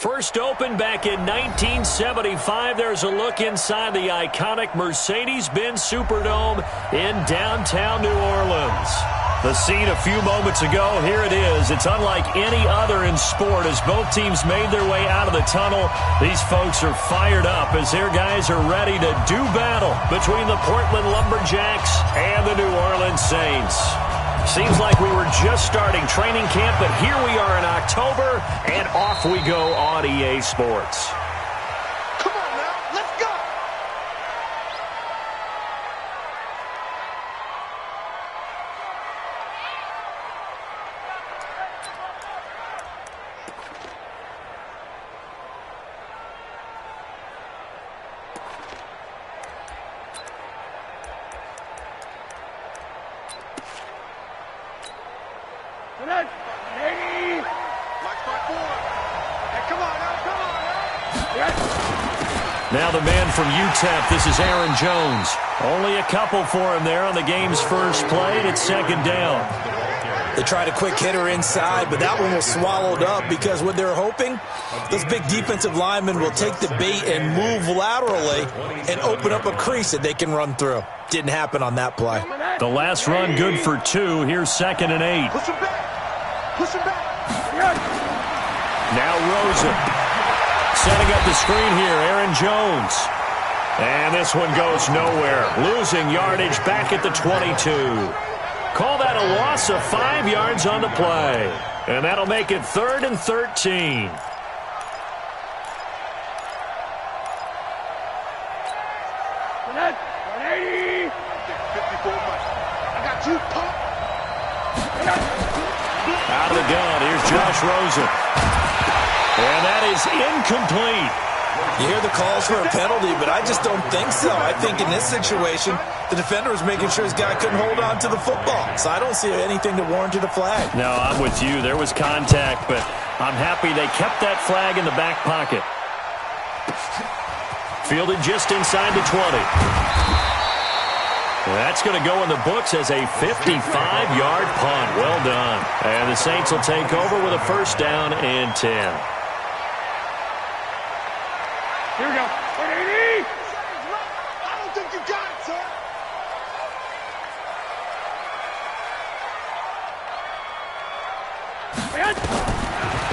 First opened back in 1975. There's a look inside the iconic Mercedes-Benz Superdome in downtown New Orleans. The scene a few moments ago, here it is. It's unlike any other in sport as both teams made their way out of the tunnel. These folks are fired up as their guys are ready to do battle between the Portland Lumberjacks and the New Orleans Saints. Seems like we were just starting training camp, but here we are in October, and off we go on EA Sports. Come on now, let's go! Now the man from UTEP, this is Aaron Jones. Only a couple for him there on the game's first play, and it's second down. They tried a quick hitter inside, but that one was swallowed up because what they're hoping, those big defensive linemen will take the bait and move laterally and open up a crease that they can run through. Didn't happen on that play. The last run good for 2. Here's 2nd and 8. Push him back! Push him back! Now Rosen. Setting up the screen here, Aaron Jones. And this one goes nowhere. Losing yardage back at the 22. Call that a loss of 5 yards on the play. And that'll make it 3rd and 13. Out of the gun, here's Josh Rosen. And that is incomplete. You hear the calls for a penalty, but I just don't think so. I think in this situation, the defender was making sure his guy couldn't hold on to the football. So I don't see anything to warrant a flag. No, I'm with you. There was contact, but I'm happy they kept that flag in the back pocket. Fielded just inside the 20. That's going to go in the books as a 55-yard punt. Well done. And the Saints will take over with a first down and 10. Here we go. 180! I don't think you got it, sir.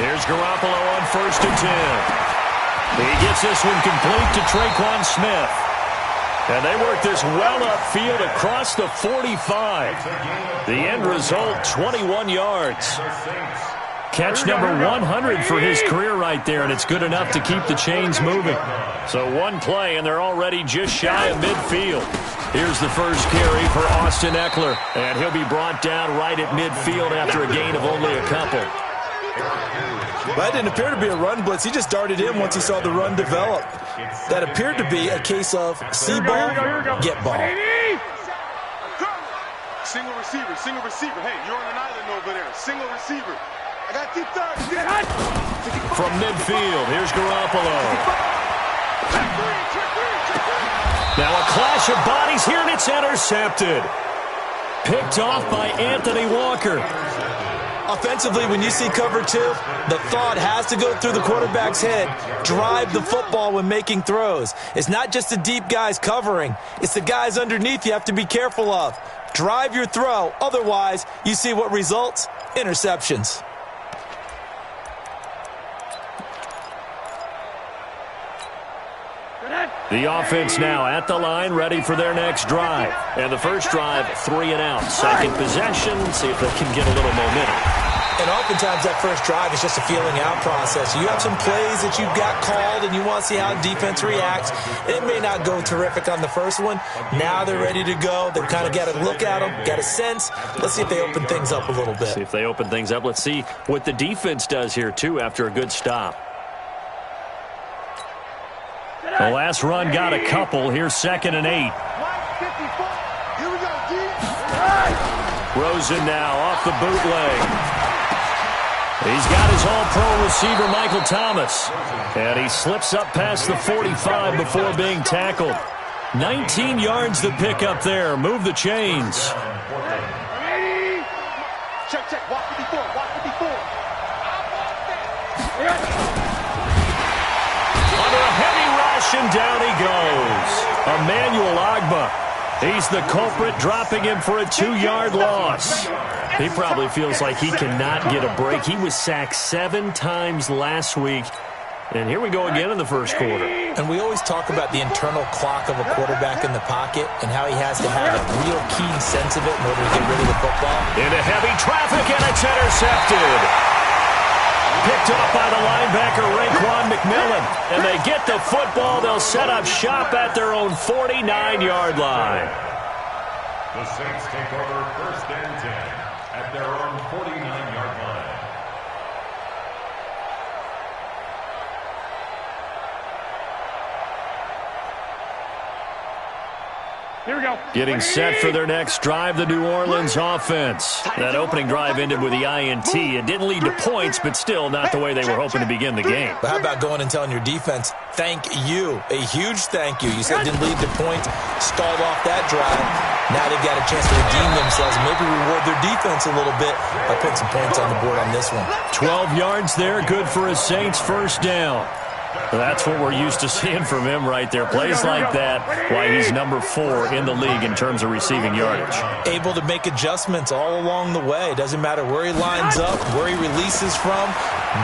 Here's Garoppolo on 1st and 10. He gets this one complete to Traquan Smith. And they work this well upfield across the 45. The end result, 21 yards. Catch number 100 for his career right there, and it's good enough to keep the chains moving. So one play, and they're already just shy of midfield. Here's the first carry for Austin Eckler, and he'll be brought down right at midfield after a gain of only a couple. That didn't appear to be a run blitz. He just darted in once he saw the run develop. That appeared to be a case of see ball, get ball. Single receiver. Hey, you're on an island over there. Single receiver. I got deep third. From midfield, here's Garoppolo. Now a clash of bodies here, and it's intercepted. Picked off by Anthony Walker. Offensively, when you see cover 2, the thought has to go through the quarterback's head. Drive the football when making throws. It's not just the deep guys covering. It's the guys underneath you have to be careful of. Drive your throw. Otherwise, you see what results? Interceptions. The offense now at the line, ready for their next drive. And the first drive, 3 and out. Second possession, see if they can get a little momentum. And oftentimes that first drive is just a feeling out process. You have some plays that you've got called and you want to see how defense reacts. It may not go terrific on the first one. Now they're ready to go. They've kind of got to look at them, got a sense. Let's see if they open things up a little bit. See if they open things up. Let's see what the defense does here, too, after a good stop. The last run got a couple. Here's 2nd and 8. Here we go, D. Rosen now off the bootleg. He's got his all-pro receiver, Michael Thomas. And he slips up past the 45 before being tackled. 19 yards to pick up there. Move the chains. Check. Walk 54. and down he goes. Emmanuel Ogbah. He's the culprit, dropping him for a 2-yard loss. He probably feels like he cannot get a break. He was sacked 7 times last week. And here we go again in the first quarter. And we always talk about the internal clock of a quarterback in the pocket and how he has to have a real keen sense of it in order to get rid of the football. Into heavy traffic, and it's intercepted. Picked up by the linebacker, Raekwon McMillan. And they get the football. They'll set up shop at their own 49-yard line. The Saints take over 1st and 10 at their own 49-yard line. Here we go. Getting set for their next drive, the New Orleans offense. That opening drive ended with the INT. It didn't lead to points, but still not the way they were hoping to begin the game. But how about going and telling your defense, thank you, a huge thank you. You said it didn't lead to points, stalled off that drive. Now they've got a chance to redeem themselves and maybe reward their defense a little bit by putting some points on the board on this one. 12 yards there, good for a Saints first down. That's what we're used to seeing from him right there. Plays like that, why he's number 4 in the league in terms of receiving yardage. Able to make adjustments all along the way. Doesn't matter where he lines up, where he releases from,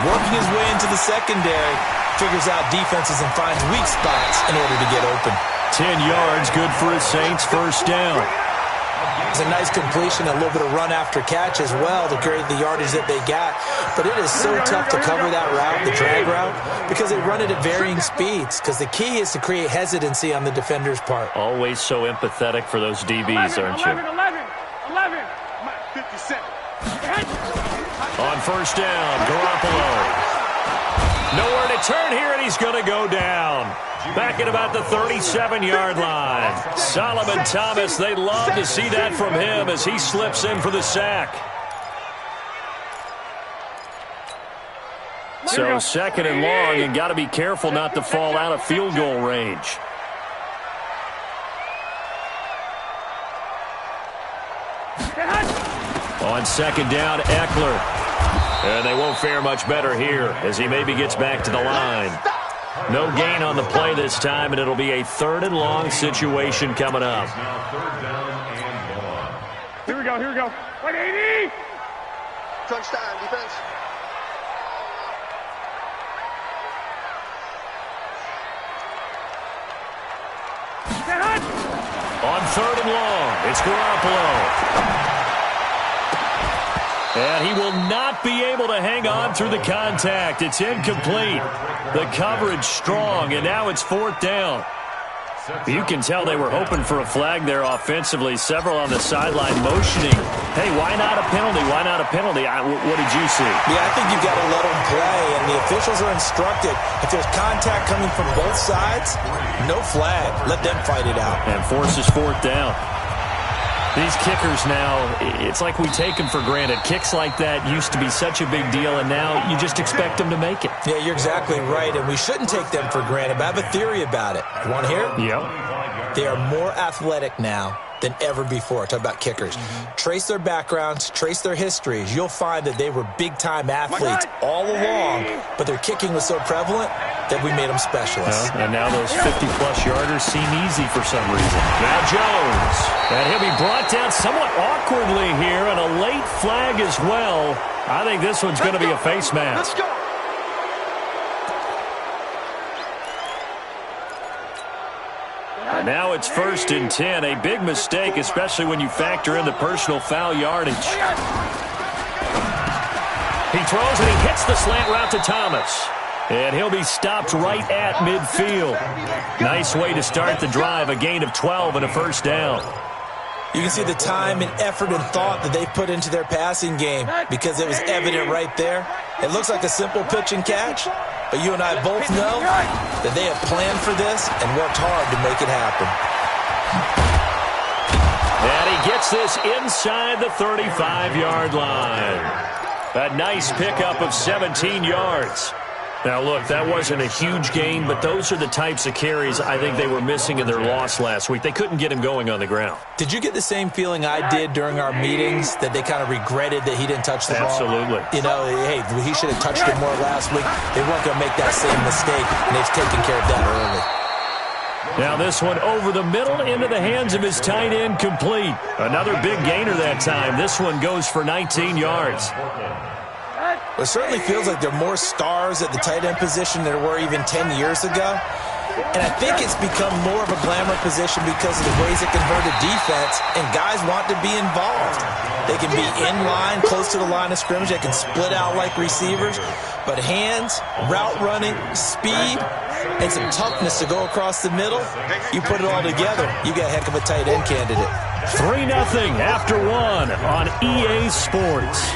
working his way into the secondary, figures out defenses and finds weak spots in order to get open. 10 yards, good for a Saints first down. It's a nice completion, a little bit of run after catch as well to create the yardage that they got. But it is so tough to cover that route, the drag route, because they run it at varying speeds. Because the key is to create hesitancy on the defender's part. Always so empathetic for those DBs, aren't you? 11. 57. On first down, Garoppolo. Nowhere to turn here, and he's going to go down. Back at about the 37-yard line. Solomon Thomas, they'd love to see that from him as he slips in for the sack. So second and long, and got to be careful not to fall out of field goal range. On second down, Eckler. And they won't fare much better here as he maybe gets back to the line. No gain on the play this time, and it'll be a 3rd and long situation coming up. Here we go. 180. Crunch time, defense. On 3rd and long, it's Garoppolo. And he will not be able to hang on through the contact. It's incomplete. The coverage strong, and now it's 4th down. You can tell they were hoping for a flag there offensively. Several on the sideline motioning. Hey, why not a penalty? Why not a penalty? What did you see? Yeah, I think you've got to let them play, and the officials are instructed. If there's contact coming from both sides, no flag. Let them fight it out. And forces 4th down. These kickers now, it's like we take them for granted. Kicks like that used to be such a big deal, and now you just expect them to make it. Yeah, you're exactly right, and we shouldn't take them for granted, but I have a theory about it. You want to hear it? Yep. They are more athletic now than ever before. Talk about kickers. Trace their backgrounds, trace their histories. You'll find that they were big-time athletes all along, but their kicking was so prevalent that we made them specialists. And now those 50-plus yarders seem easy for some reason. Now Jones. And he'll be brought down somewhat awkwardly here, and a late flag as well. I think this one's going to be a face mask. Let's go. And now it's 1st and 10. A big mistake, especially when you factor in the personal foul yardage. He throws and he hits the slant route to Thomas. And he'll be stopped right at midfield. Nice way to start the drive. A gain of 12 and a first down. You can see the time and effort and thought that they put into their passing game because it was evident right there. It looks like a simple pitch and catch, but you and I both know that they have planned for this and worked hard to make it happen. And he gets this inside the 35-yard line. A nice pickup of 17 yards. Now, look, that wasn't a huge gain, but those are the types of carries I think they were missing in their loss last week. They couldn't get him going on the ground. Did you get the same feeling I did during our meetings, that they kind of regretted that he didn't touch the ball? Absolutely. You know, hey, he should have touched it more last week. They weren't going to make that same mistake, and they've taken care of that early. Now this one over the middle into the hands of his tight end, complete. Another big gainer that time. This one goes for 19 yards. It certainly feels like there are more stars at the tight end position than there were even 10 years ago. And I think it's become more of a glamour position because of the ways it can hurt a defense, and guys want to be involved. They can be in line, close to the line of scrimmage. They can split out like receivers. But hands, route running, speed, and some toughness to go across the middle, you put it all together, you got a heck of a tight end candidate. 3-0 after one on EA Sports.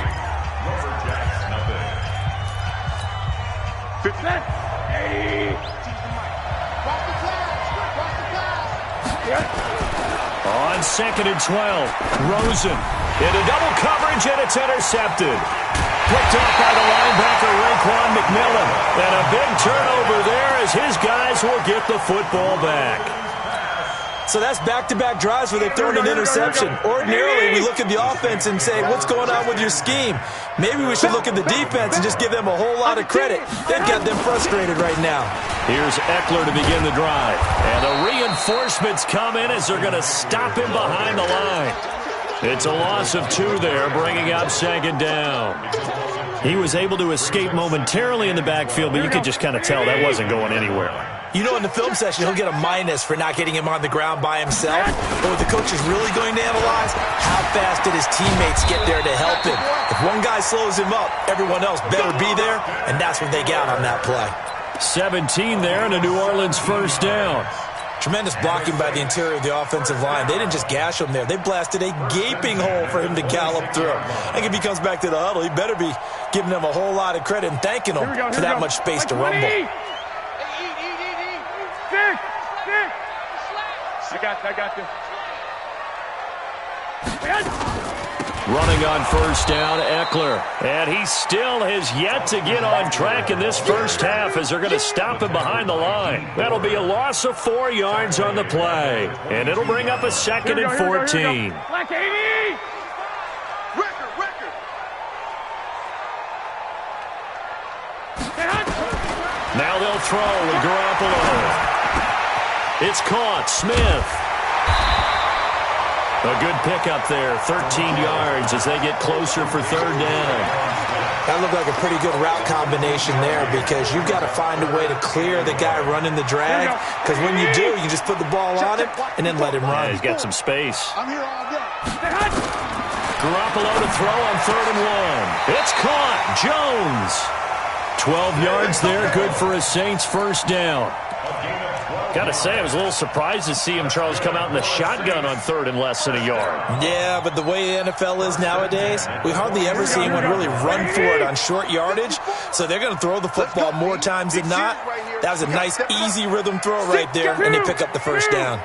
On 2nd and 12, Rosen into double coverage, and it's intercepted. Picked off by the linebacker, Raekwon McMillan. And a big turnover there as his guys will get the football back. So that's back-to-back drives where they've thrown an interception. Ordinarily, we look at the offense and say, what's going on with your scheme? Maybe we should look at the defense and just give them a whole lot of credit. They've got them frustrated right now. Here's Eckler to begin the drive. And the reinforcements come in as they're going to stop him behind the line. It's a loss of 2 there, bringing up 2nd down. He was able to escape momentarily in the backfield, but you could just kind of tell that wasn't going anywhere. You know, in the film session, he'll get a minus for not getting him on the ground by himself. But what the coach is really going to analyze, how fast did his teammates get there to help him? If one guy slows him up, everyone else better be there, and that's what they got on that play. 17 there and a New Orleans 1st down. Tremendous blocking by the interior of the offensive line. They didn't just gash him there. They blasted a gaping hole for him to gallop through. I think if he comes back to the huddle, he better be giving them a whole lot of credit and thanking them for that much space to rumble. I got you. Running on 1st down, Eckler. And he still has yet to get on track in this first half as they're going to stop him behind the line. That'll be a loss of 4 yards on the play. And it'll bring up a 2nd and 14. Now they'll throw with Garoppolo. It's caught. Smith. A good pickup there. 13 yards as they get closer for 3rd down. That looked like a pretty good route combination there because you've got to find a way to clear the guy running the drag, because when you do, you just put the ball on him and then let him run. Yeah, he's got some space. I'm here all day. Garoppolo to throw on 3rd and 1. It's caught. Jones. 12 yards there. Good for a Saints 1st down. Got to say, I was a little surprised to see him, Charles, come out in the shotgun on 3rd and less than a yard. Yeah, but the way the NFL is nowadays, we hardly ever see anyone really run for it on short yardage. So they're going to throw the football more times than not. That was a nice, easy rhythm throw right there, and they pick up the 1st down.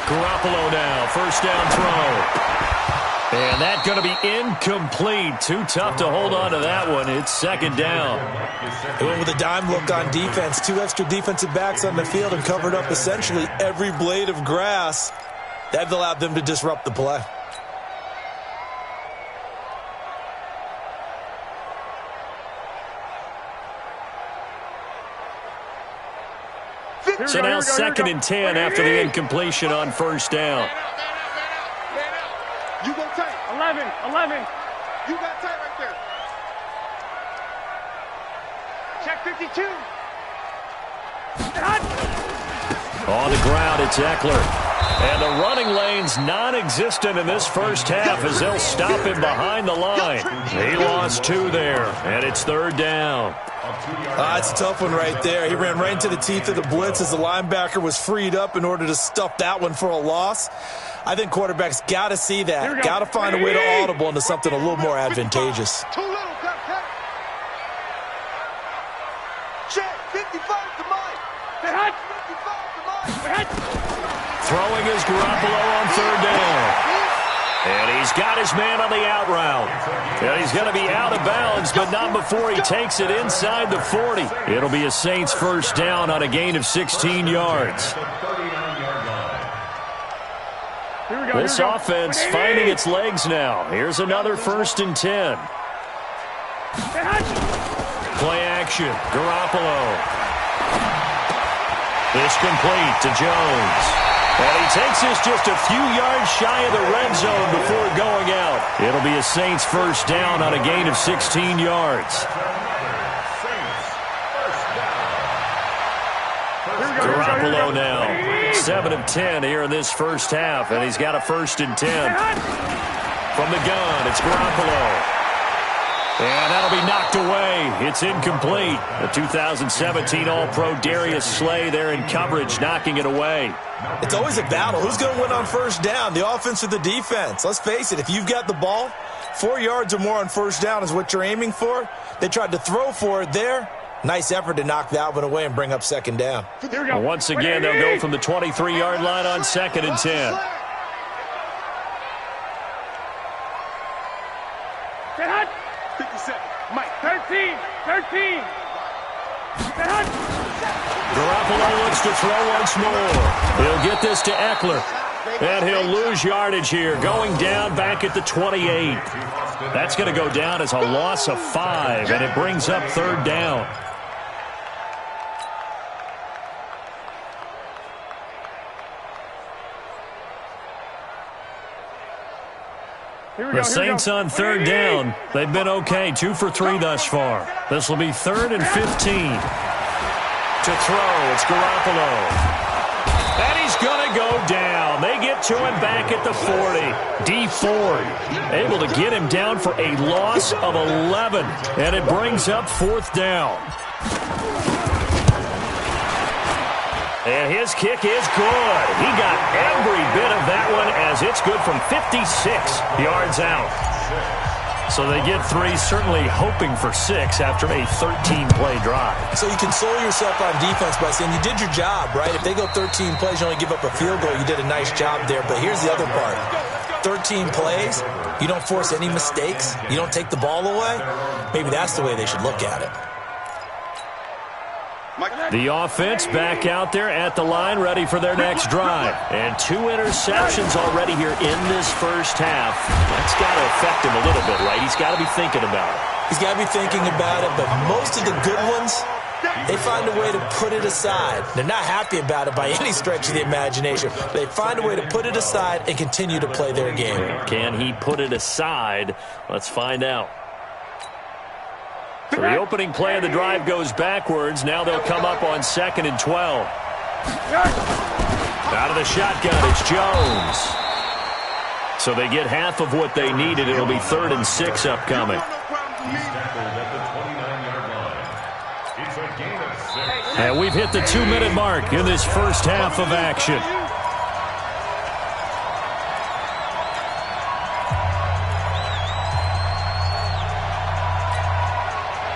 Garoppolo now, 1st down throw. And that's going to be incomplete. Too tough to hold on to that one. It's 2nd down. They went with a dime look on defense. 2 extra defensive backs on the field and covered up essentially every blade of grass. That allowed them to disrupt the play. So now 2nd and 10 after the incompletion on 1st down. You go tight. 11. You got tight right there. Check 52. On the ground, it's Eckler. And the running lane's non-existent in this first half as they'll stop him behind the line. He lost 2 there, and it's 3rd down. It's a tough one right there. He ran right into the teeth of the blitz as the linebacker was freed up in order to stuff that one for a loss. I think quarterbacks got to see that. Got to find a way to audible into something a little more advantageous. Too little, cut. Check, 55 to mine. 55 to mine. Throwing is Garoppolo on 3rd down. And he's got his man on the out route. And he's going to be out of bounds, but not before he takes it inside the 40. It'll be a Saints 1st down on a gain of 16 yards. This offense finding its legs now. Here's another 1st and 10. Play action. Garoppolo. This complete to Jones. And he takes this just a few yards shy of the red zone before going out. It'll be a Saints first down on a gain of 16 yards. Garoppolo now, 7 of 10 here in this first half, and he's got a 1st and 10. From the gun, it's Garoppolo. And that'll be knocked away. It's incomplete. The 2017 All-Pro Darius Slay there in coverage, knocking it away. It's always a battle. Who's going to win on first down, the offense or the defense? Let's face it, if you've got the ball, 4 yards or more on first down is what you're aiming for. They tried to throw for it there. Nice effort to knock that one away and bring up 2nd down. And once again, they'll go from the 23-yard line on 2nd and 10. Mike, 13. Garoppolo looks to throw once more. He'll get this to Eckler. And he'll lose yardage here, going down back at the 28. That's going to go down as a loss of 5, and it brings up 3rd down. The Saints on 3rd down. They've been okay, 2 for 3 thus far. This will be 3rd and 15. To throw, it's Garoppolo. And he's going to go down. They get to him back at the 40. D Ford able to get him down for a loss of 11. And it brings up 4th down. And his kick is good. He got every bit of that one as it's good from 56 yards out. So they get 3, certainly hoping for 6 after a 13-play drive. So you console yourself on defense by saying you did your job, right? If they go 13 plays, you only give up a field goal, you did a nice job there. But here's the other part. 13 plays, you don't force any mistakes, you don't take the ball away. Maybe that's the way they should look at it. The offense back out there at the line, ready for their next drive. And 2 interceptions already here in this first half. That's got to affect him a little bit, right? He's got to be thinking about it. He's got to be thinking about it, but most of the good ones, they find a way to put it aside. They're not happy about it by any stretch of the imagination. They find a way to put it aside and continue to play their game. Can he put it aside? Let's find out. So the opening play of the drive goes backwards. Now they'll come up on 2nd and 12. Out of the shotgun, it's Jones. So they get half of what they needed. It'll be 3rd and 6 upcoming. And we've hit the 2-minute mark in this first half of action.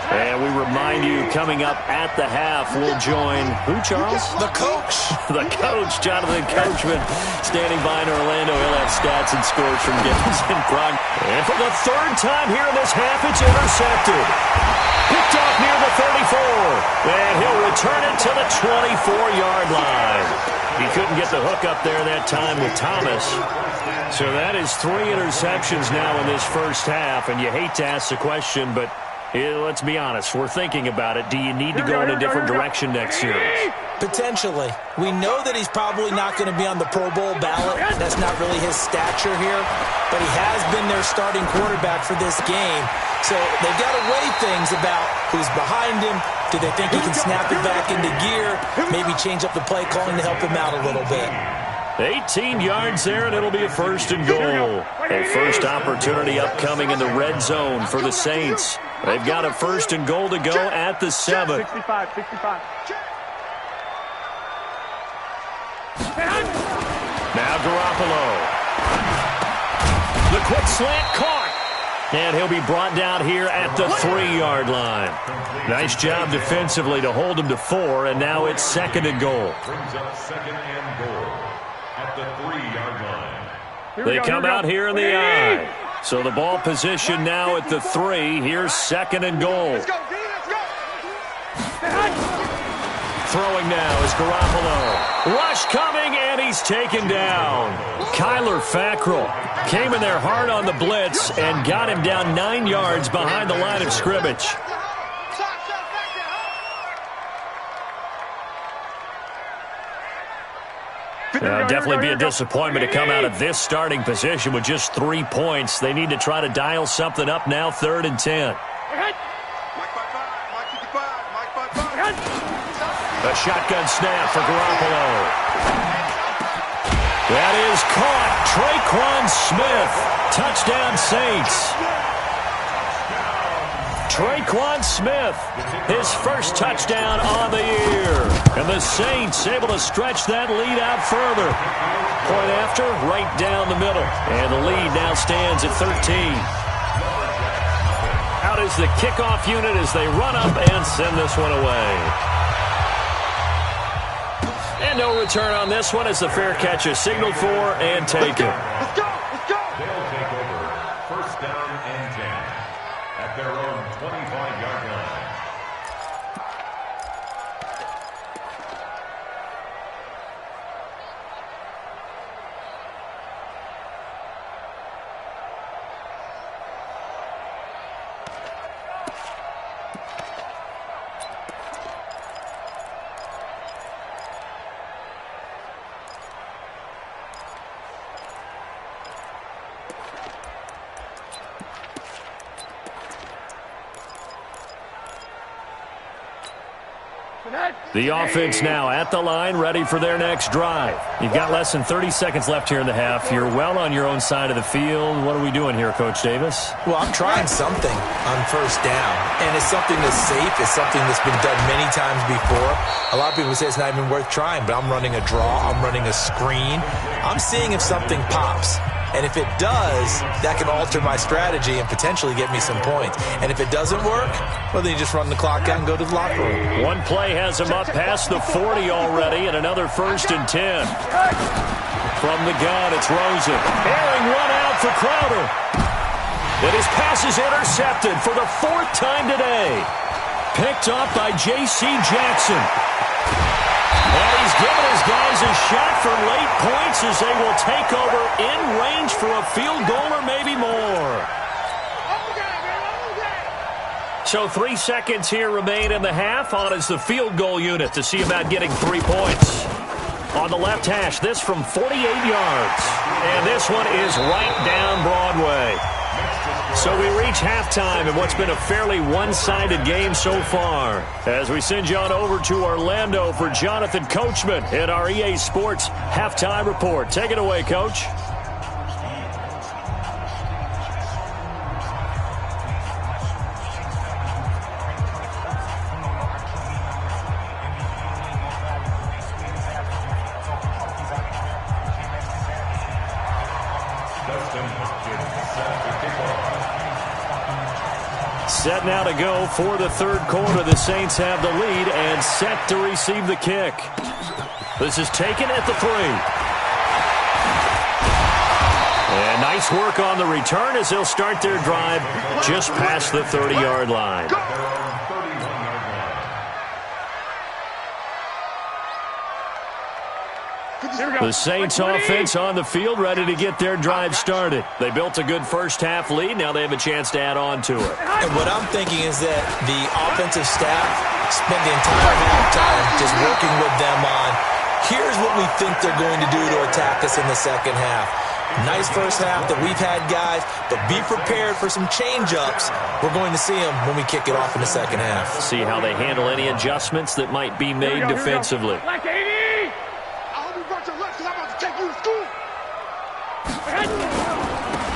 And we remind you, coming up at the half, we'll join who, Charles? The coach. The coach, Jonathan Coachman, standing by in Orlando. He'll have stats and scores from games in Prague. And for the 3rd time here in this half, it's intercepted. Picked off near the 34. And he'll return it to the 24-yard line. He couldn't get the hook up there that time with Thomas. So that is 3 interceptions now in this first half. And you hate to ask the question, but let's be honest, we're thinking about it. Do you need to go in a different direction next series? Potentially. We know that he's probably not going to be on the Pro Bowl ballot. That's not really his stature here. But he has been their starting quarterback for this game. So they've got to weigh things about who's behind him. Do they think he can snap it back into gear? Maybe change up the play calling to help him out a little bit. 18 yards there, and it'll be a 1st and goal. A first opportunity upcoming in the red zone for the Saints. They've got a 1st and goal to go at the 7. 65. Now Garoppolo. The quick slant caught. And he'll be brought down here at the 3-yard line. Nice job defensively to hold him to 4, and now it's 2nd and goal. Brings up 2nd and goal at the 3-yard line. They come out here in the I. So the ball position now at the 3. Here's 2nd and goal. Let's go, D, let's go. Throwing now is Garoppolo. Rush coming, and he's taken down. Kyler Fackrell came in there hard on the blitz and got him down 9 yards behind the line of scrimmage. Definitely be a disappointment to come out of this starting position with just 3 points. They need to try to dial something up now, 3rd and 10. A shotgun snap for Garoppolo. That is caught. Traquan Smith. Touchdown, Saints. Traquan Smith, his first touchdown on the year. And the Saints able to stretch that lead out further. Point after, right down the middle. And the lead now stands at 13. Out is the kickoff unit as they run up and send this one away. And no return on this one as the fair catch is signaled for and taken. Let's go! Let's go! They'll take over 1st down and 10 at their own 25-yard line. The offense now at the line, ready for their next drive. You've got less than 30 seconds left here in the half. You're well on your own side of the field. What are we doing here, Coach Davis? Well, I'm trying something on 1st down, and it's something that's safe. It's something that's been done many times before. A lot of people say it's not even worth trying, but I'm running a draw. I'm running a screen. I'm seeing if something pops. And if it does, that can alter my strategy and potentially get me some points. And if it doesn't work, well, then you just run the clock out and go to the locker room. One play has him up past the 40 already, and another 1st and 10. From the gun, it's Rosen. Airing one out for Crowder. And his pass is intercepted for the 4th time today. Picked off by J.C. Jackson. And he's given his guys a shot for late points as they will take over in range for a field goal or maybe more. So 3 seconds here remain in the half. On is the field goal unit to see about getting 3 points. On the left hash, this from 48 yards. And this one is right down Broadway. So we reach halftime in what's been a fairly one-sided game so far. As we send you on over to Orlando for Jonathan Coachman in our EA Sports Halftime Report. Take it away, Coach. Set now to go for the 3rd quarter. The Saints have the lead and set to receive the kick. This is taken at the 3. And nice work on the return as they'll start their drive just past the 30-yard line. The Saints offense on the field ready to get their drive started. They built a good first half lead. Now they have a chance to add on to it. And what I'm thinking is that the offensive staff spent the entire halftime just working with them on, here's what we think they're going to do to attack us in the second half. Nice first half that we've had, guys, but be prepared for some change-ups. We're going to see them when we kick it off in the second half. See how they handle any adjustments that might be made defensively.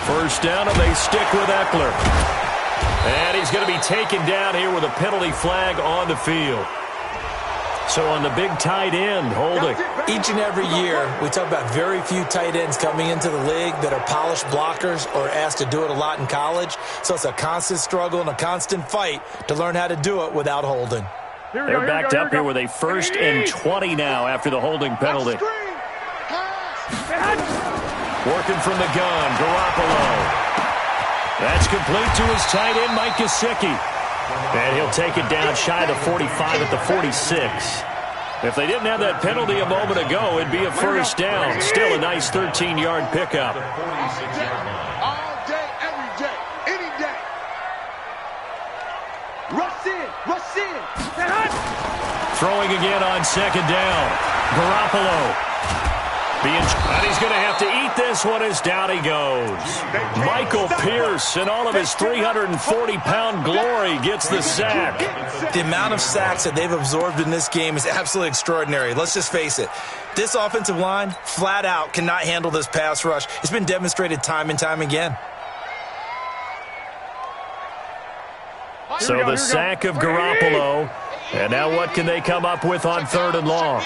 First down, and they stick with Eckler. And he's going to be taken down here with a penalty flag on the field. So on the big tight end, holding. Each and every year, we talk about very few tight ends coming into the league that are polished blockers or asked to do it a lot in college. So it's a constant struggle and a constant fight to learn how to do it without holding. They're backed up here with a 1st and 20 now after the holding penalty. Working from the gun, Garoppolo. That's complete to his tight end, Mike Gesicki. And he'll take it down shy of the 45 at the 46. If they didn't have that penalty a moment ago, it'd be a first down. Still a nice 13-yard pickup. All day, every day, any day. Rush in, rush in. Throwing again on 2nd down. Garoppolo. And he's going to have to eat this one as down he goes. Michael Pierce, in all of his 340-pound glory, gets the sack. The amount of sacks that they've absorbed in this game is absolutely extraordinary. Let's just face it. This offensive line, flat out, cannot handle this pass rush. It's been demonstrated time and time again. So the sack of Garoppolo. And now what can they come up with on 3rd and long?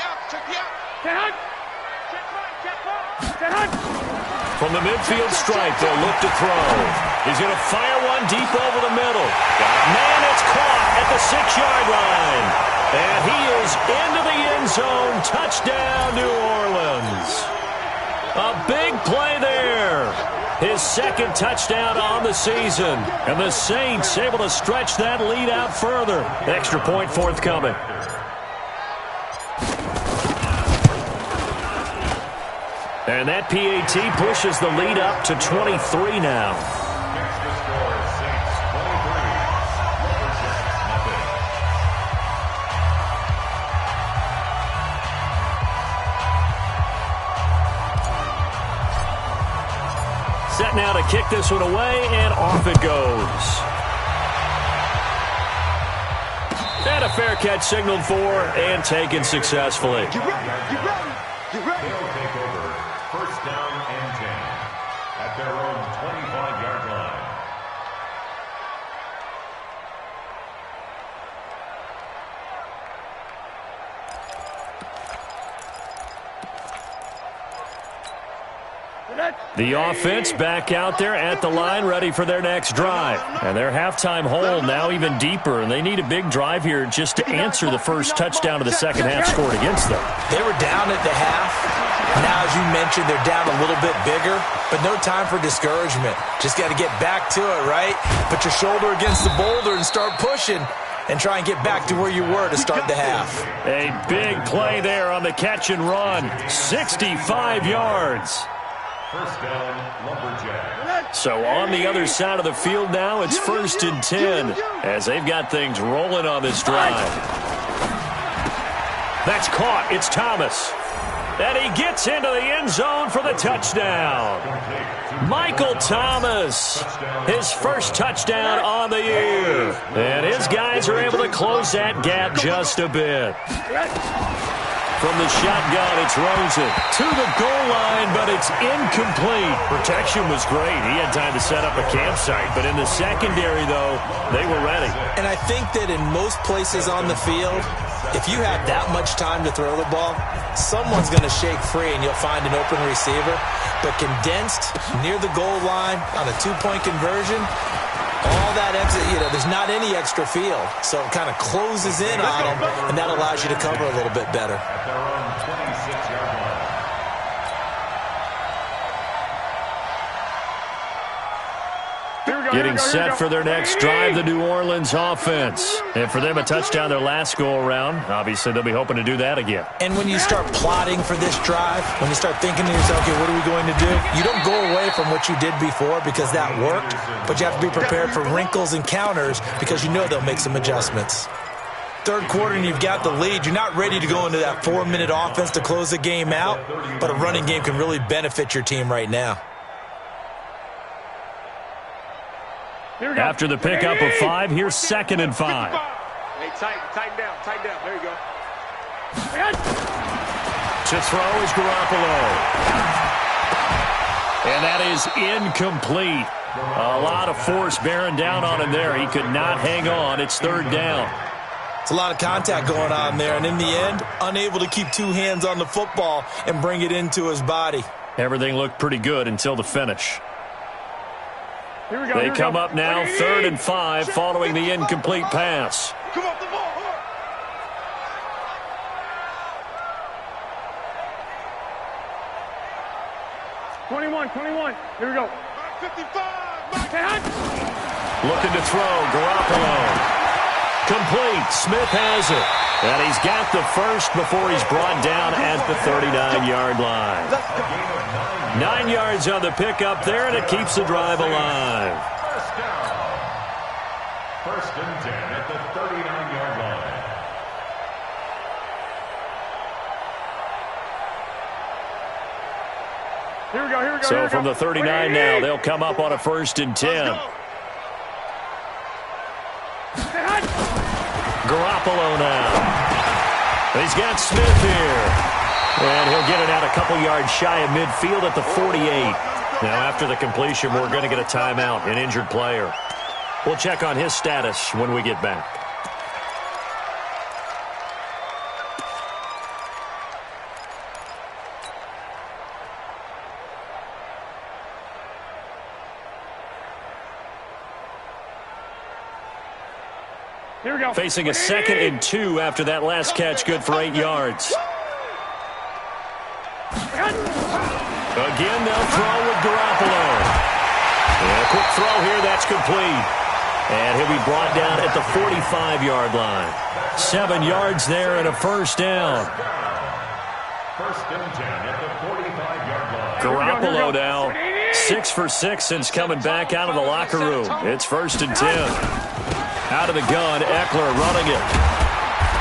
From the midfield stripe, they'll look to throw. He's going to fire one deep over the middle. Man, it's caught at the 6-yard line. And he is into the end zone. Touchdown, New Orleans. A big play there. His 2nd touchdown on the season. And the Saints able to stretch that lead out further. Extra point forthcoming. And that PAT pushes the lead up to 23 now. Set now to kick this one away, and off it goes. And a fair catch signaled for and taken successfully. Get ready, get ready, get ready. They'll take over 1st down and 10 at their own 25-yard line. The offense back out there at the line, ready for their next drive. And their halftime hole now even deeper, and they need a big drive here just to answer the first touchdown of the second half scored against them. They were down at the half. Now, as you mentioned, they're down a little bit bigger, but no time for discouragement. Just got to get back to it, right? Put your shoulder against the boulder and start pushing and try and get back to where you were to start the half. A big play there on the catch and run. 65 yards. 1st down, Lumberjack. So on the other side of the field now, it's 1st and 10 as they've got things rolling on this drive. That's caught. It's Thomas. And he gets into the end zone for the touchdown. Michael Thomas, his first touchdown on the year. And his guys are able to close that gap just a bit. From the shotgun, it's Rosen to the goal line, but it's incomplete. Protection was great. He had time to set up a campsite, but in the secondary, though, they were ready. And I think that in most places on the field, if you have that much time to throw the ball, someone's going to shake free and you'll find an open receiver. But condensed, near the goal line, on a 2-point conversion, all that extra, there's not any extra field. So it kind of closes in on them, and that allows you to cover a little bit better. At their own 26-yard line. Getting set for their next drive, the New Orleans offense. And for them, a touchdown their last go-around. Obviously, they'll be hoping to do that again. And when you start plotting for this drive, when you start thinking to yourself, okay, what are we going to do? You don't go away from what you did before because that worked, but you have to be prepared for wrinkles and counters because you know they'll make some adjustments. 3rd quarter and you've got the lead. You're not ready to go into that 4-minute offense to close the game out, but a running game can really benefit your team right now. After the pickup of 5, here's 2nd and 5. Hey, tighten down. There you go. To throw is Garoppolo. And that is incomplete. A lot of force bearing down on him there. He could not hang on. It's 3rd down. It's a lot of contact going on there, and in the end, unable to keep 2 hands on the football and bring it into his body. Everything looked pretty good until the finish. They come up now, 3rd and 5, following the incomplete pass. Come off the ball. 21. Here we go. 55. Looking to throw, Garoppolo. Complete. Smith has it. And he's got the first before he's brought down at the 39-yard line. 9 yards on the pickup there, and it keeps the drive alive. 1st and 10 at the 39-yard line. Here we go. So from the 39 now, they'll come up on a 1st and 10. Garoppolo now. He's got Smith here. And he'll get it out a couple yards shy of midfield at the 48. Now after the completion, we're going to get a timeout, an injured player. We'll check on his status when we get back. Here we go. Facing a 2nd and 2 after that last catch, good for 8 yards. Again, they'll throw with Garoppolo. And a quick throw here, that's complete. And he'll be brought down at the 45-yard line. 7 yards there and a 1st down. 1st and 10 at the 45-yard line. Garoppolo now 6 for 6 since coming back out of the locker room. It's 1st and 10. Out of the gun, Eckler running it.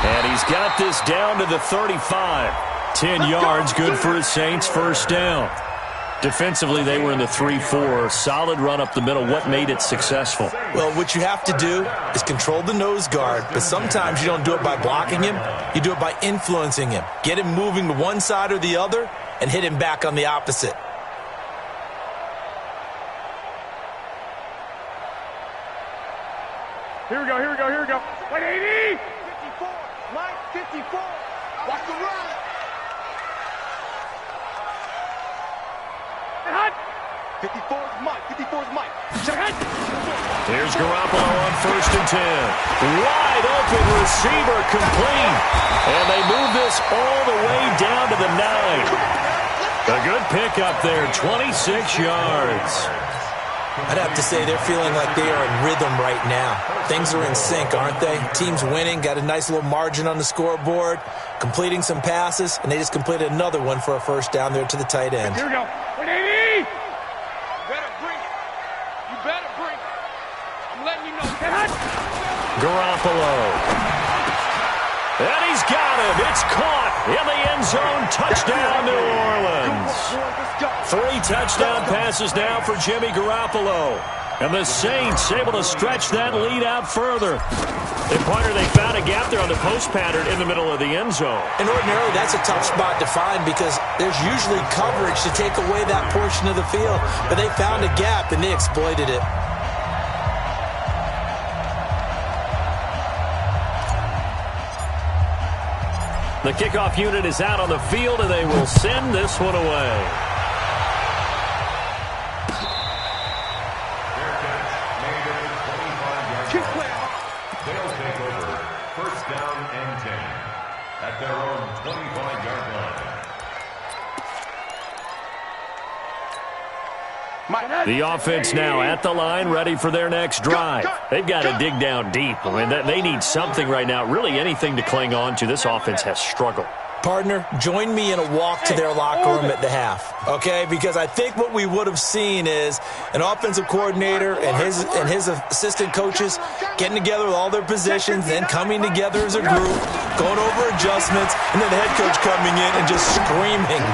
And he's got this down to the 35. 10 yards, good for his Saints, 1st down. Defensively, they were in the 3-4. Solid run up the middle. What made it successful? Well, what you have to do is control the nose guard, but sometimes you don't do it by blocking him. You do it by influencing him. Get him moving to one side or the other and hit him back on the opposite. Here we go. 180. 54. Mike, 54. Watch the run. Hot. 54 is Mike. 54 is Mike. Here's Garoppolo on 1st and 10. Wide open receiver complete. And they move this all the way down to the 9. A good pickup there, 26 yards. I'd have to say they're feeling like they are in rhythm right now. Things are in sync, aren't they? Team's winning, got a nice little margin on the scoreboard, completing some passes, and they just completed another one for a 1st down there to the tight end. Here we go. 180. Better bring it. You better bring it. I'm letting you know. Garoppolo. And he's got him. It's caught in the end zone. Touchdown, New Orleans. 3 touchdown passes now for Jimmy Garoppolo. And the Saints able to stretch that lead out further. And partner, they found a gap there on the post pattern in the middle of the end zone. And ordinarily, that's a tough spot to find because there's usually coverage to take away that portion of the field. But they found a gap, and they exploited it. The kickoff unit is out on the field, and they will send this one away. They'll take over 1st down and 10 at their own 25-yard line. The offense now at the line, ready for their next drive. They've got to dig down deep. I mean, they need something right now, really anything to cling on to. This offense has struggled. Partner, join me in a walk to their locker room at the half, okay? Because I think what we would have seen is an offensive coordinator and his assistant coaches getting together with all their positions, then coming together as a group, going over adjustments, and then the head coach coming in and just screaming,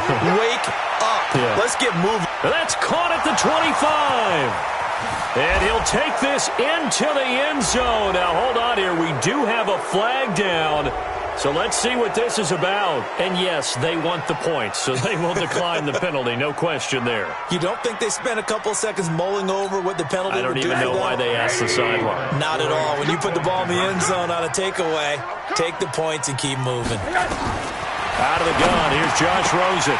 "Wake up! Yeah. Let's get moving." That's caught at the 25. And he'll take this into the end zone. Now, hold on here. We do have a flag down. So let's see what this is about. And yes, they want the points, so they will decline the penalty. No question there. You don't think they spent a couple seconds mulling over what the penalty I don't would do even know for them? why they asked the sideline. Not at all. When you put the ball in the end zone on a takeaway, take the points and keep moving. Out of the gun, here's Josh Rosen.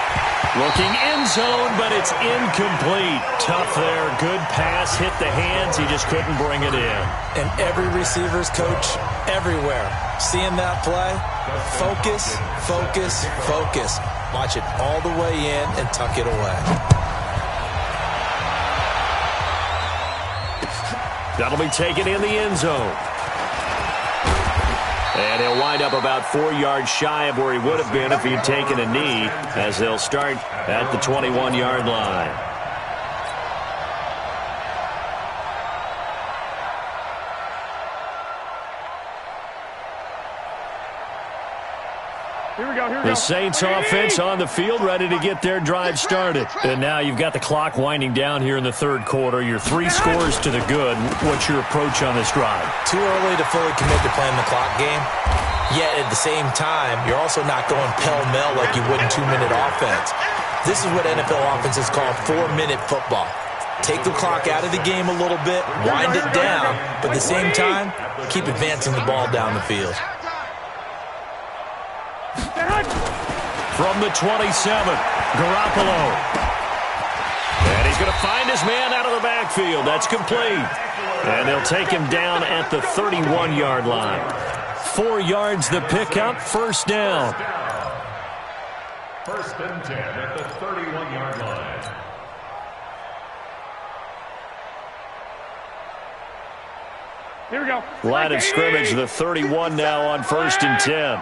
Looking end zone, but it's incomplete. Tough there. Good pass, hit the hands. He just couldn't bring it in. And every receiver's coach everywhere. Seeing that play, focus, focus, focus. Watch it all the way in and tuck it away. That'll be taken in the end zone. And he'll wind up about 4 yards shy of where he would have been if he'd taken a knee, as they'll start at the 21-yard line. Here we go. The Saints offense on the field, ready to get their drive started. And now you've got the clock winding down here in the third quarter. Your 3 scores to the good. What's your approach on this drive? Too early to fully commit to playing the clock game. Yet at the same time, you're also not going pell-mell like you would in 2-minute offense. This is what NFL offenses call 4-minute football. Take the clock out of the game a little bit, wind it down, but at the same time, keep advancing the ball down the field. From the 27, Garoppolo. And he's going to find his man out of the backfield. That's complete. And they'll take him down at the 31-yard line. 4 yards the pickup, first down. First and 10 at the 31-yard line. Here we go. Line of scrimmage, the 31 now on first and 10.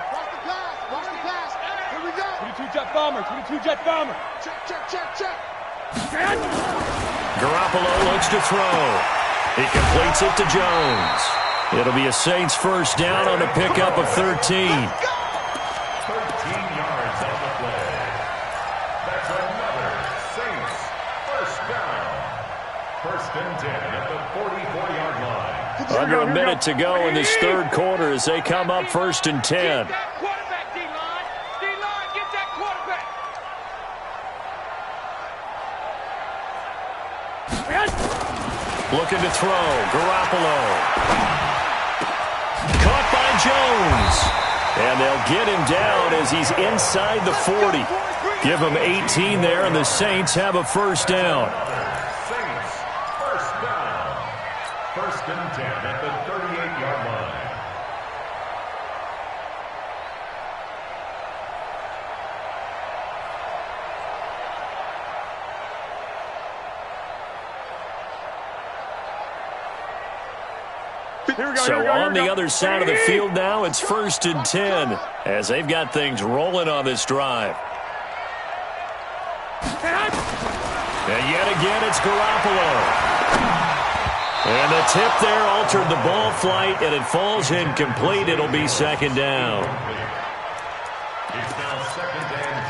22-jet bomber. 22-jet bomber. Garoppolo looks to throw. He completes it to Jones. It'll be a Saints first down on a pickup of 13. 13 yards on the play. That's another Saints first down. First and 10 at the 44-yard line. Under a minute to go in this third quarter as they come up first and 10. Get that quarterback, D-line. D-line, get that quarterback. Looking to throw. Garoppolo. Caught by Jones. And they'll get him down as he's inside the 40. Give him 18 there, and the Saints have a first down. Saints first down. First and 10 at the 38-yard line. So on the other side of the field now, it's first and 10 as they've got things rolling on this drive. And yet again, it's Garoppolo. And the tip there altered the ball flight, and it falls incomplete. It'll be second down. It's now second and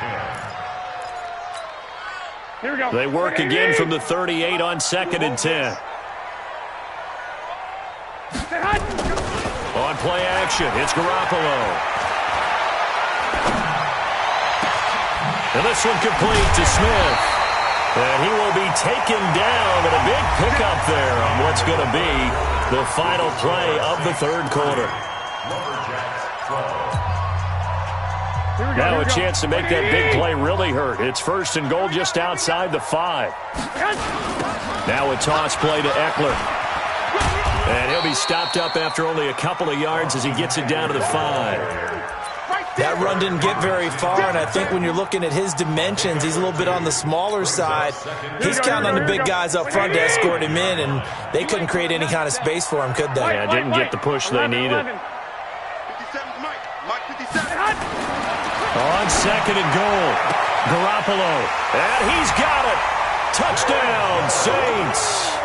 10. Here we go. They work again from the 38 on second and 10. On play action, it's Garoppolo. And this one complete to Smith. And he will be taken down, and a big pickup there on what's going to be the final play of the third quarter. Now a chance to make that big play really hurt. It's first and goal just outside the 5. Now a toss play to Eckler. And he'll be stopped up after only a couple of yards as he gets it down to the 5. That run didn't get very far, and I think when you're looking at his dimensions, he's a little bit on the smaller side. He's counting on the big guys up front to escort him in, and they couldn't create any kind of space for him, could they? Yeah, didn't get the push they needed. 57's Mike 57. On second and goal, Garoppolo. And he's got it. Touchdown, Saints.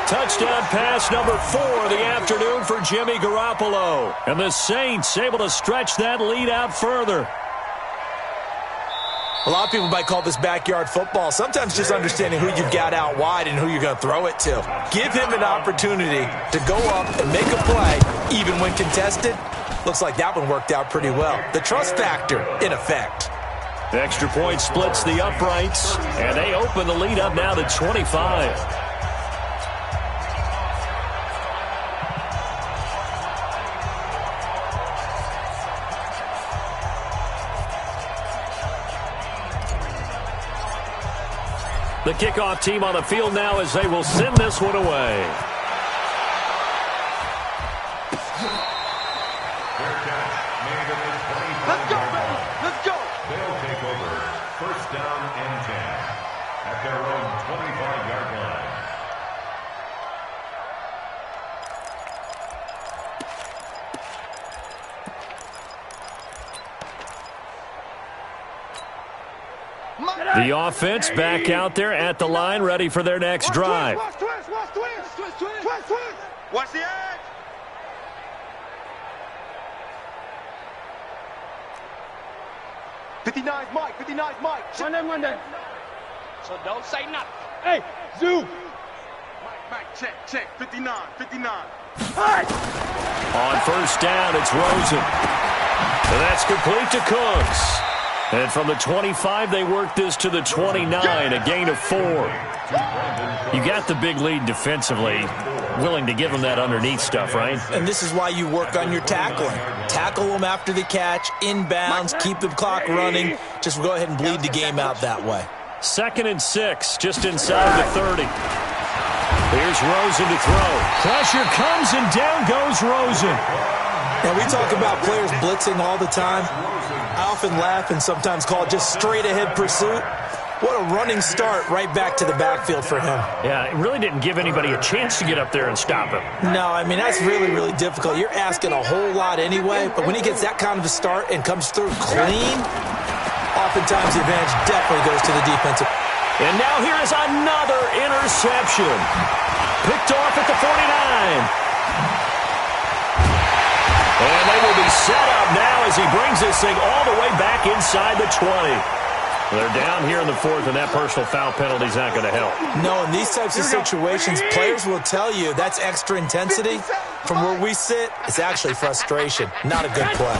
Touchdown pass number 4 of the afternoon for Jimmy Garoppolo. And the Saints able to stretch that lead out further. A lot of people might call this backyard football. Sometimes just understanding who you've got out wide and who you're going to throw it to. Give him an opportunity to go up and make a play, even when contested. Looks like that one worked out pretty well. The trust factor in effect. The extra point splits the uprights, and they open the lead up now to 25. The kickoff team on the field now as they will send this one away. Let's go, baby. Let's go. They'll take over first down and 10 at their own 25-yard line. The offense back out there at the line, ready for their next drive. Watch twist. Watch the edge. 2 59's Mike. 59's Mike. Monday. So don't say nothing. Hey, Zoo. Mike, check. 59. Hey! On first down, it's Rosen. And that's complete to Cooks. And from the 25, they work this to the 29, a gain of 4. You got the big lead defensively. Willing to give them that underneath stuff, right? And this is why you work on your tackling. Tackle them after the catch, inbounds, keep the clock running. Just go ahead and bleed the game out that way. 2nd and 6, just inside the 30. Here's Rosen to throw. Pressure comes, and down goes Rosen. Now, we talk about players blitzing all the time. I often laugh and sometimes call it just straight-ahead pursuit. What a running start right back to the backfield for him. Yeah, it really didn't give anybody a chance to get up there and stop him. No, I mean, that's really, really difficult. You're asking a whole lot anyway, but when he gets that kind of a start and comes through clean, oftentimes the advantage definitely goes to the defensive. And now here is another interception. Picked off at the 49. And they will be set up now as he brings this thing all the way back inside the 20. They're down here in the 4th, and that personal foul penalty is not going to help. No, in these types of situations, players will tell you that's extra intensity. From where we sit, it's actually frustration. Not a good play.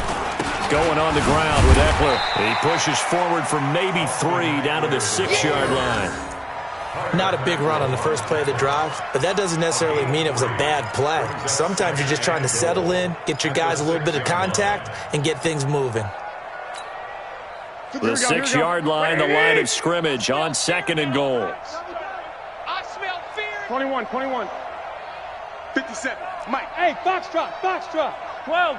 Going on the ground with Eckler. He pushes forward for maybe 3 down to the 6-yard line. Not a big run on the first play of the drive, but that doesn't necessarily mean it was a bad play. Sometimes you're just trying to settle in, get your guys a little bit of contact, and get things moving. The 6-yard line, the line of scrimmage on 2nd and goal. I smell fear. 21. 57. Mike. Hey, Foxtrot. 12.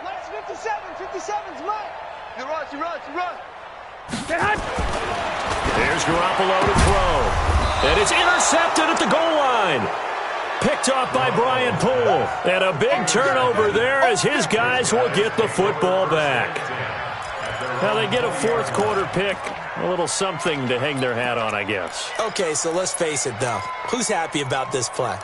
Let's 57's Mike. He runs. Get hot. There's Garoppolo to throw. And it's intercepted at the goal line. Picked off by Brian Poole. And a big turnover there as his guys will get the football back. Now they get a 4th quarter pick. A little something to hang their hat on, I guess. Okay, so let's face it, though. Who's happy about this play?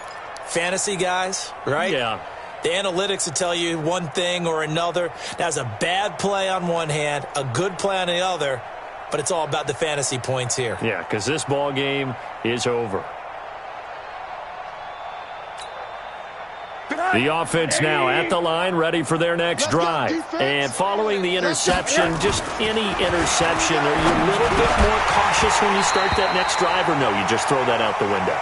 Fantasy guys, right? Yeah. The analytics will tell you one thing or another. That's a bad play on one hand, a good play on the other, but it's all about the fantasy points here. Yeah, because this ball game is over. The offense now at the line, ready for their next drive. And following the interception, just any interception, are you a little bit more cautious when you start that next drive, or no, you just throw that out the window?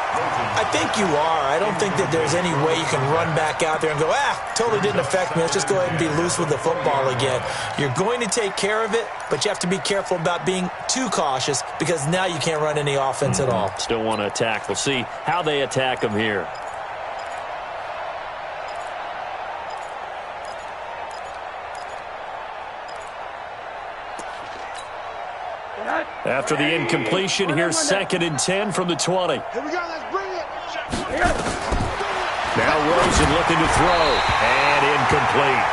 I think you are. I don't think that there's any way you can run back out there and go, totally didn't affect me. Let's just go ahead and be loose with the football again. You're going to take care of it, but you have to be careful about being too cautious because now you can't run any offense at all. Still want to attack. We'll see how they attack them here. After the incompletion, here's 2nd and 10 from the 20. Here we go, let's bring it. Now Rosen looking to throw, and incomplete.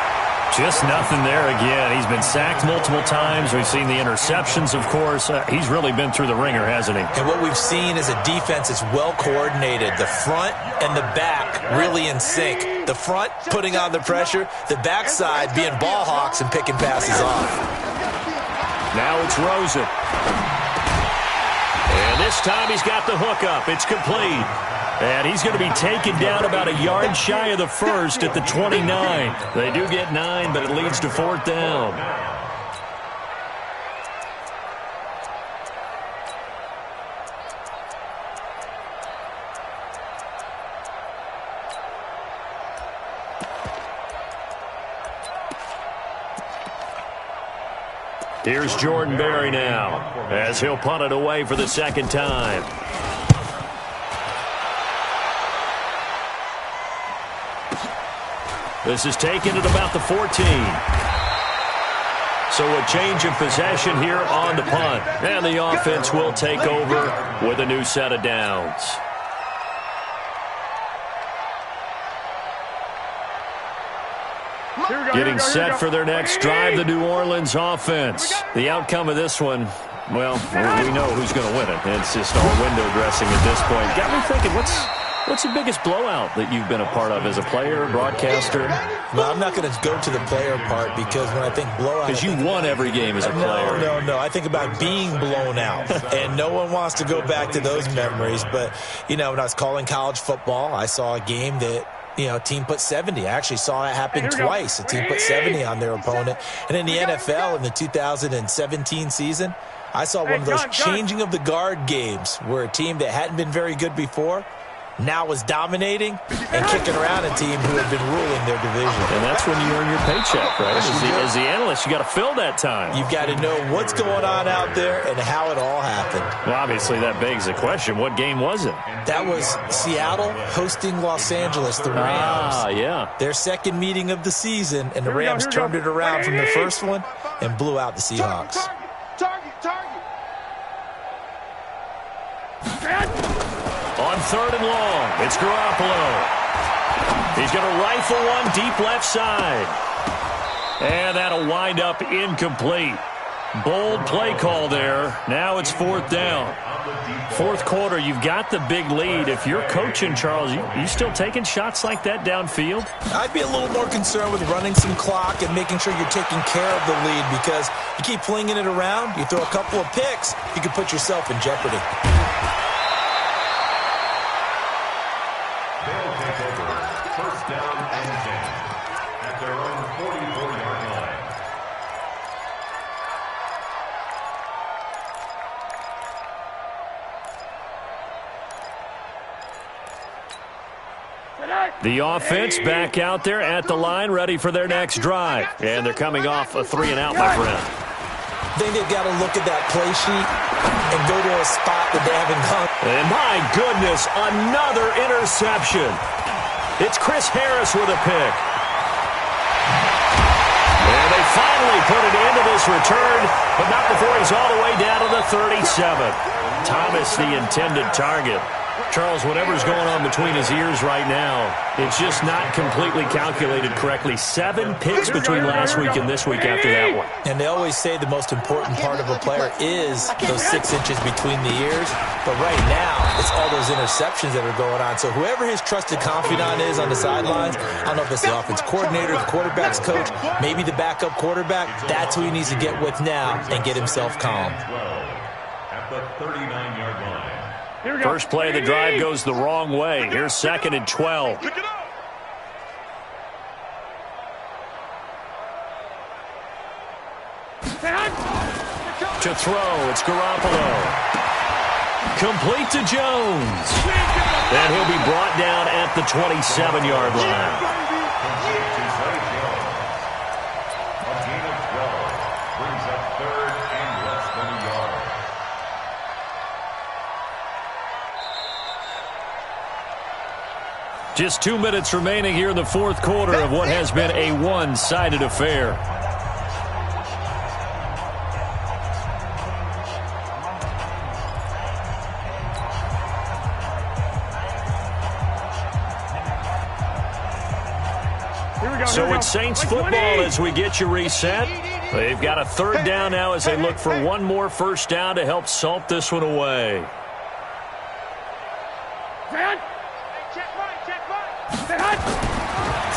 Just nothing there again. He's been sacked multiple times. We've seen the interceptions, of course. He's really been through the ringer, hasn't he? And what we've seen is a defense that's well coordinated. The front and the back really in sync. The front putting on the pressure, the backside being ball hawks and picking passes off. Now it's Rosen. And this time he's got the hookup. It's complete. And he's going to be taken down about a yard shy of the 1st at the 29. They do get 9, but it leads to 4th down. Here's Jordan Berry now as he'll punt it away for the 2nd time. This is taken at about the 14. So a change of possession here on the punt. And the offense will take over with a new set of downs. Getting set for their next drive, the New Orleans offense. The outcome of this one, well, we know who's going to win it. It's just all window dressing at this point. Got me thinking, what's What's the biggest blowout that you've been a part of as a player, broadcaster? Well, I'm not going to go to the player part because when I think blowout... Because you won every game as a player. No. I think about being blown out. And no one wants to go back to those memories. But, when I was calling college football, I saw a game that, a team put 70. I actually saw it happen twice. A team put 70 on their opponent. And in the NFL, in the 2017 season, I saw one of those changing of the guard games where a team that hadn't been very good before now was dominating and kicking around a team who had been ruling their division. And that's when you earn your paycheck, right? As the analyst, you got to fill that time. You've got to know what's going on out there and how it all happened. Well, obviously, that begs the question, what game was it? That was Seattle hosting Los Angeles, the Rams. Yeah. Their second meeting of the season, and the Rams turned it around from the first one and blew out the Seahawks. Target. On 3rd and long, it's Garoppolo. He's going to rifle one deep left side. And that'll wind up incomplete. Bold play call there. Now it's 4th down. 4th quarter, you've got the big lead. If you're coaching, Charles, you still taking shots like that downfield? I'd be a little more concerned with running some clock and making sure you're taking care of the lead because you keep flinging it around, you throw a couple of picks, you can put yourself in jeopardy. They'll take over 1st down and 10 at their own 44-yard line. The offense back out there at the line, ready for their next drive. And they're coming off a 3-and-out, my friend. I think they've got to look at that play sheet and go to a spot that they haven't gone. And my goodness, another interception. It's Chris Harris with a pick. And they finally put it into this return, but not before he's all the way down to the 37. Thomas, the intended target. Charles, whatever's going on between his ears right now, it's just not completely calculated correctly. 7 picks between last week and this week after that one. And they always say the most important part of a player is those 6 inches between the ears. But right now, it's all those interceptions that are going on. So whoever his trusted confidant is on the sidelines, I don't know if it's the offense coordinator, the quarterback's coach, maybe the backup quarterback, that's who he needs to get with now and get himself calm. At the 39-yard line. First play of the drive goes the wrong way. Here's 2nd and 12. Pick it up. To throw, it's Garoppolo. Complete to Jones. And he'll be brought down at the 27-yard line. A gain of 12 brings up 3rd and less than a yard. Just 2 minutes remaining here in the 4th quarter of what has been a one-sided affair. So it's Saints football as we get you reset. They've got a 3rd down now as they look for one more first down to help salt this one away.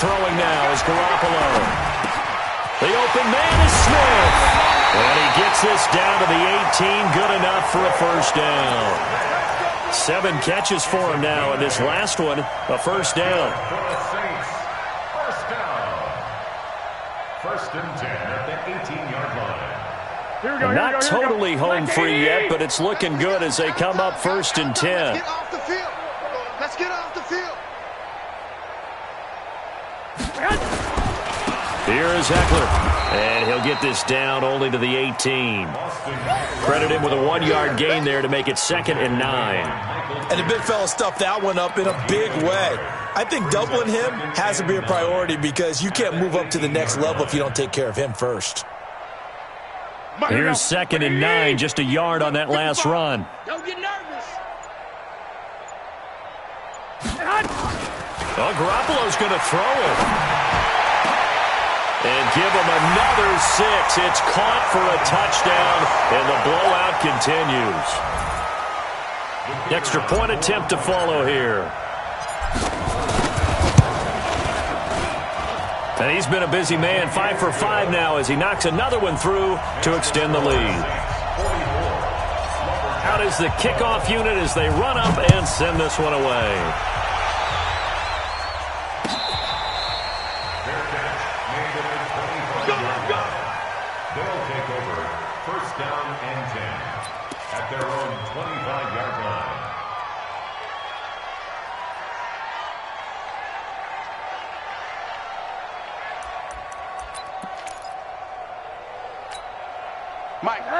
Throwing now is Garoppolo. The open man is Smith. And he gets this down to the 18. Good enough for a first down. 7 catches for him now, and this last one, a first down. For the Saints, first down. 1st and 10 at the 18-yard line. Not totally home free yet, but it's looking good as they come up 1st and 10. Get off the field. Let's get off the field. Here is Eckler, and he'll get this down only to the 18. Credit him with a 1-yard gain there to make it 2nd and 9. And the big fella stuffed that one up in a big way. I think doubling him has to be a priority because you can't move up to the next level if you don't take care of him first. Here's 2nd and 9, just a yard on that last run. Don't get nervous. Well, Garoppolo's going to throw it. And give him another 6. It's caught for a touchdown, and the blowout continues. Extra point attempt to follow here. And he's been a busy man, 5 for 5 now as he knocks another one through to extend the lead. Out is the kickoff unit as they run up and send this one away. They'll take over first down and 10 at their own 25-yard line.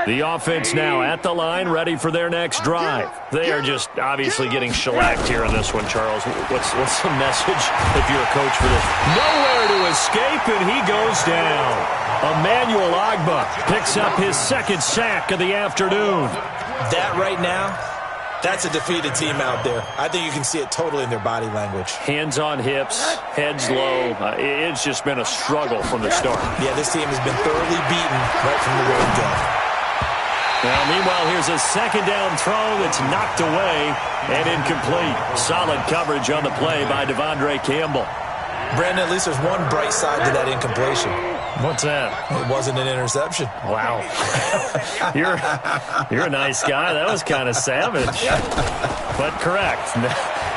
The offense now at the line, ready for their next drive. They are just obviously getting shellacked here in this one, Charles. What's the message if you're a coach for this? Nowhere to escape, and he goes down. Emmanuel Ogbah picks up his second sack of the afternoon. That right now, that's a defeated team out there. I think you can see it totally in their body language. Hands on hips, heads low. It's just been a struggle from the start. Yeah, this team has been thoroughly beaten right from the word go. Now, meanwhile, here's a second down throw that's knocked away and incomplete. Solid coverage on the play by Devondre Campbell. Brandon, at least there's one bright side to that incompletion. What's that? It wasn't an interception. Wow. You're a nice guy. That was kind of savage. But correct.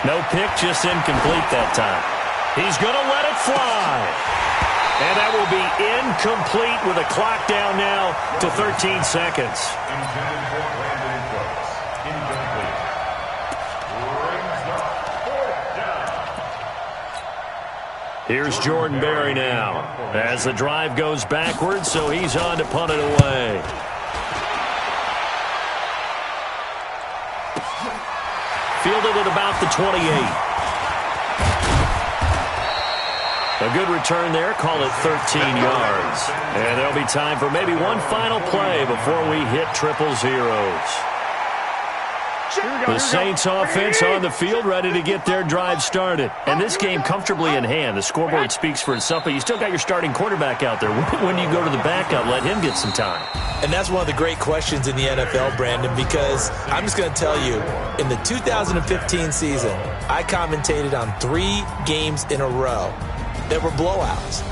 No pick, just incomplete that time. He's going to let it fly. And that will be incomplete with a clock down now to 13 seconds. Intended for Brandon Cooks. Incomplete. Brings up fourth down. Here's Jordan Berry now as the drive goes backwards, so he's on to punt it away. Fielded at about the 28. A good return there, call it 13 yards. And there'll be time for maybe one final play before we hit triple zeros. The Saints offense on the field, ready to get their drive started. And this game comfortably in hand. The scoreboard speaks for itself, but you still got your starting quarterback out there. When do you go to the backup, let him get some time? And that's one of the great questions in the NFL, Brandon, because I'm just going to tell you, in the 2015 season, I commentated on 3 games in a row that were blowouts.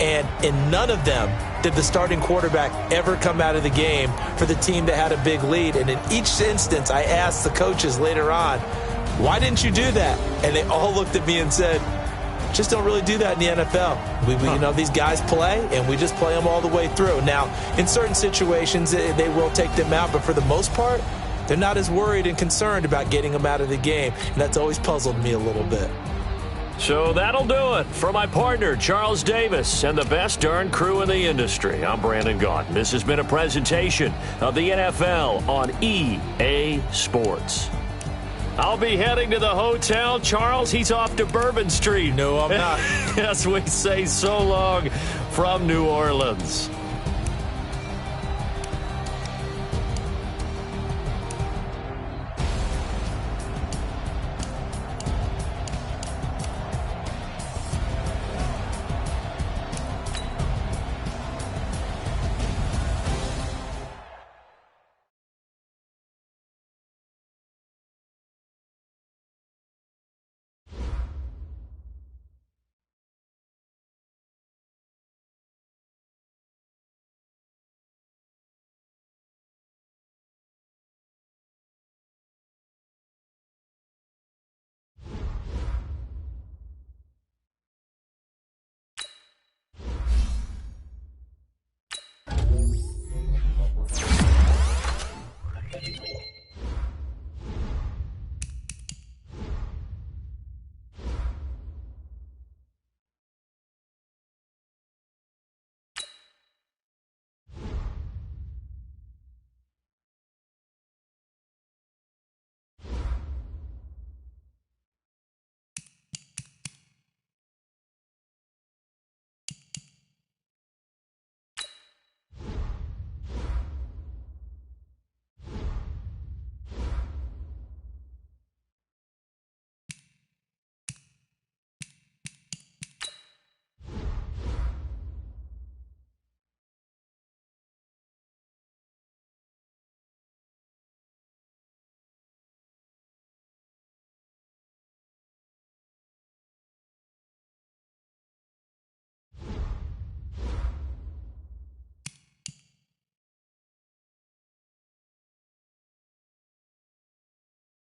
And in none of them did the starting quarterback ever come out of the game for the team that had a big lead. And in each instance, I asked the coaches later on, why didn't you do that? And they all looked at me and said, just don't really do that in the NFL. You know, these guys play, and we just play them all the way through. Now, in certain situations, they will take them out, but for the most part, they're not as worried and concerned about getting them out of the game. And that's always puzzled me a little bit. So that'll do it for my partner, Charles Davis, and the best darn crew in the industry. I'm Brandon Gaudin. This has been a presentation of the NFL on EA Sports. I'll be heading to the hotel. Charles, he's off to Bourbon Street. No, I'm not. Yes, we say so long from New Orleans.